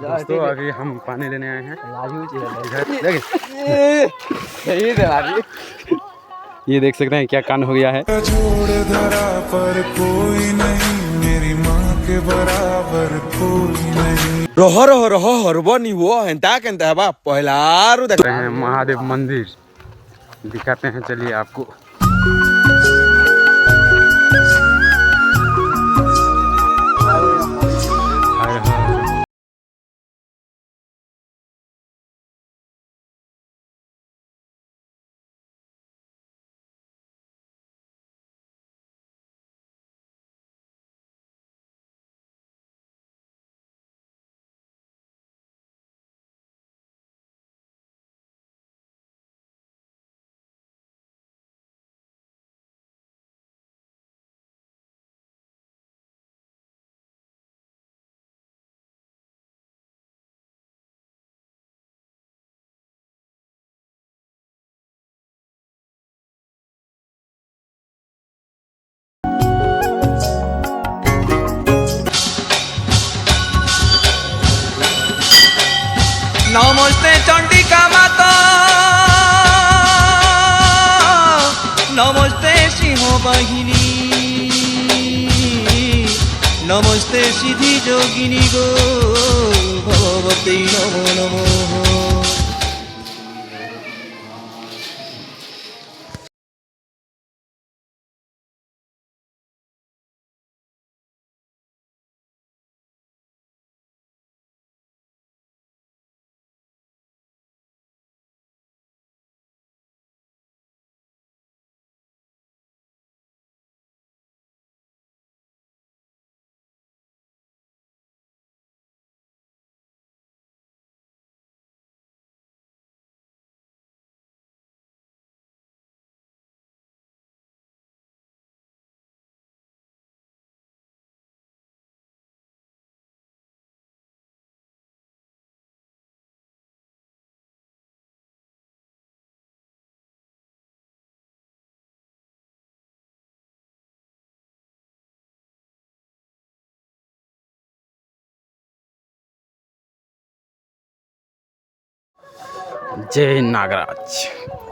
दोस्तों अभी हम पानी लेने आए हैं इधर ये देख सकते हैं क्या कांड हो गया है। छोड़ धरा पर कोई नहीं, मेरी माँ के बराबर कोई नहीं। रहो रहो रहो हरबनी वो हेंता केंता है बा पहलारू देखते हैं महादेव मंदिर दिखाते हैं, चलिए आपको। हाय हाय। नमस्ते चंडिका माता, नमस्ते सिंह वाहिनी, नमस्ते सिद्धि जोगिनी गो भगवती नमो नमः। जय नागराज।